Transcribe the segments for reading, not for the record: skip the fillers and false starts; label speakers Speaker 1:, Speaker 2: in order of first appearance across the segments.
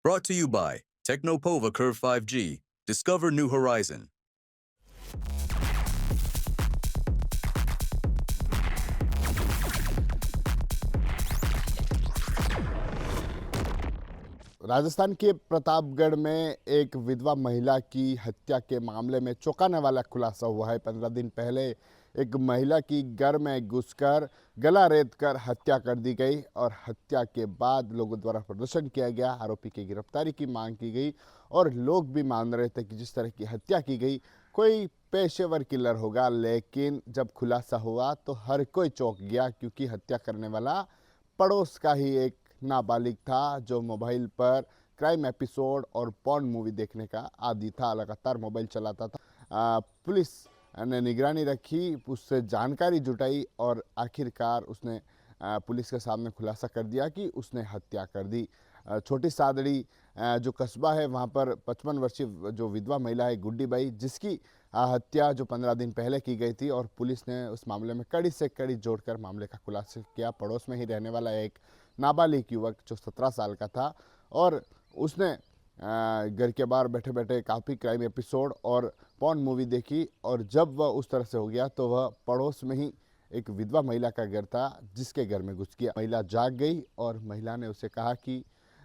Speaker 1: Brought to you by Technopova Curve 5G. Discover new horizon.
Speaker 2: Rajasthan के प्रतापगढ़ में एक विधवा महिला की हत्या के मामले में चौंकाने वाला खुलासा हुआ है। 15 दिन पहले एक महिला की घर में घुसकर गला रेत कर हत्या कर दी गई और हत्या के बाद लोगों द्वारा प्रदर्शन किया गया। आरोपी की गिरफ्तारी की मांग की गई और लोग भी मान रहे थे कि जिस तरह की हत्या की गई कोई पेशेवर किलर होगा, लेकिन जब खुलासा हुआ तो हर कोई चौंक गया क्योंकि हत्या करने वाला पड़ोस का ही एक नाबालिग था जो मोबाइल पर क्राइम एपिसोड और पॉर्न मूवी देखने का आदी था। लगातार मोबाइल चलाता था। पुलिस ने निगरानी रखी, उससे जानकारी जुटाई और आखिरकार उसने पुलिस के सामने खुलासा कर दिया कि उसने हत्या कर दी। छोटी सादड़ी जो कस्बा है वहाँ पर 55 वर्षीय जो विधवा महिला है गुड्डी बाई, जिसकी हत्या जो 15 दिन पहले की गई थी और पुलिस ने उस मामले में कड़ी से कड़ी जोड़कर मामले का खुलासा किया। पड़ोस में ही रहने वाला एक नाबालिग युवक जो 17 साल का था और उसने घर के बाहर बैठे बैठे काफ़ी क्राइम एपिसोड और पॉर्न मूवी देखी और जब वह उस तरह से हो गया तो वह पड़ोस में ही एक विधवा महिला का घर था जिसके घर में घुस गया। महिला जाग गई और महिला ने उसे कहा कि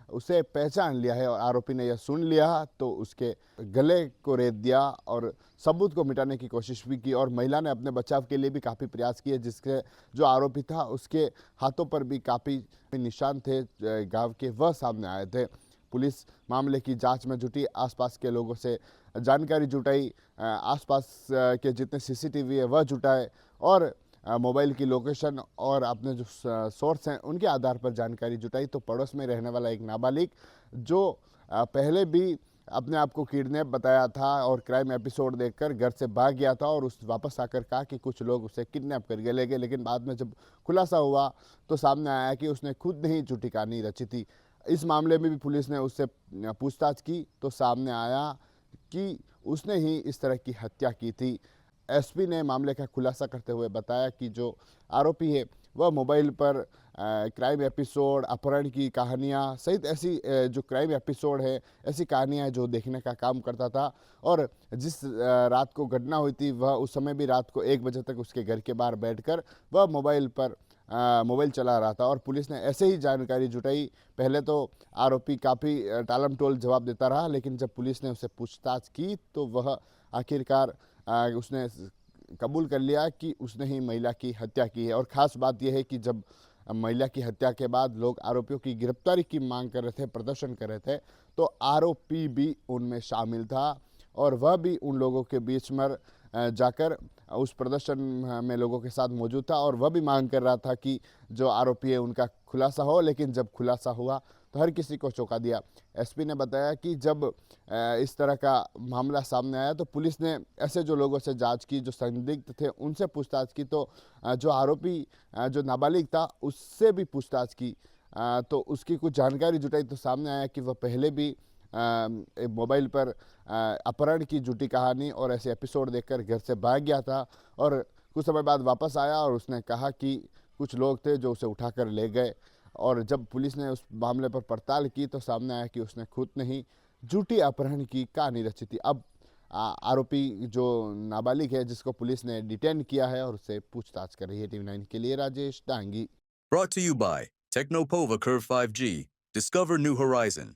Speaker 2: उसे पहचान लिया है और आरोपी ने यह सुन लिया तो उसके गले को रेत दिया और सबूत को मिटाने की कोशिश भी की और महिला ने अपने बचाव के लिए भी काफ़ी प्रयास किए, जिसके जो आरोपी था उसके हाथों पर भी काफ़ी निशान थे घाव के, वह सामने आए थे। पुलिस मामले की जांच में जुटी, आसपास के लोगों से जानकारी जुटाई, आसपास के जितने सीसीटीवी है वह जुटाए और मोबाइल की लोकेशन और अपने जो सोर्स हैं उनके आधार पर जानकारी जुटाई तो पड़ोस में रहने वाला एक नाबालिग जो पहले भी अपने आप को किडनैप बताया था और क्राइम एपिसोड देखकर घर से भाग गया था और उस वापस आकर कहा कि कुछ लोग उसे किडनैप कर ले गए, लेकिन बाद में जब खुलासा हुआ तो सामने आया कि उसने खुद नहीं झूठी कहानी रची थी। इस मामले में भी पुलिस ने उससे पूछताछ की तो सामने आया कि उसने ही इस तरह की हत्या की थी। एसपी ने मामले का खुलासा करते हुए बताया कि जो आरोपी है वह मोबाइल पर क्राइम एपिसोड, अपहरण की कहानियाँ सहित ऐसी जो क्राइम एपिसोड है ऐसी कहानियाँ जो देखने का काम करता था और जिस रात को घटना हुई थी वह उस समय भी रात को 1 बजे तक उसके घर के बाहर बैठकर वह मोबाइल पर मोबाइल चला रहा था और पुलिस ने ऐसे ही जानकारी जुटाई। पहले तो आरोपी काफ़ी टालम टोल जवाब देता रहा, लेकिन जब पुलिस ने उससे पूछताछ की तो वह आखिरकार उसने कबूल कर लिया कि उसने ही महिला की हत्या की है। और ख़ास बात यह है कि जब महिला की हत्या के बाद लोग आरोपियों की गिरफ्तारी की मांग कर रहे थे, प्रदर्शन कर रहे थे, तो आरोपी भी उनमें शामिल था और वह भी उन लोगों के बीच में जाकर उस प्रदर्शन में लोगों के साथ मौजूद था और वह भी मांग कर रहा था कि जो आरोपी है उनका खुलासा हो, लेकिन जब खुलासा हुआ तो हर किसी को चौंका दिया। एसपी ने बताया कि जब इस तरह का मामला सामने आया तो पुलिस ने ऐसे जो लोगों से जांच की, जो संदिग्ध थे उनसे पूछताछ की, तो जो आरोपी जो नाबालिग था उससे भी पूछताछ की तो उसकी कुछ जानकारी जुटाई तो सामने आया कि वह पहले भी मोबाइल पर अपहरण की झूठी कहानी और ऐसे एपिसोड देखकर घर से भाग गया था और कुछ समय बाद वापस आया और उसने कहा कि कुछ लोग थे जो उसे उठाकर ले गए और जब पुलिस ने उस मामले पर पड़ताल की तो सामने आया कि उसने खुद नहीं झूठी अपहरण की कहानी रची थी। अब आरोपी जो नाबालिग है जिसको पुलिस ने डिटेन किया है और उससे पूछताछ कर रही है। TV9 के लिए Rajesh Dangi.
Speaker 1: Brought to you by Technopova Curve 5G. Discover new horizon.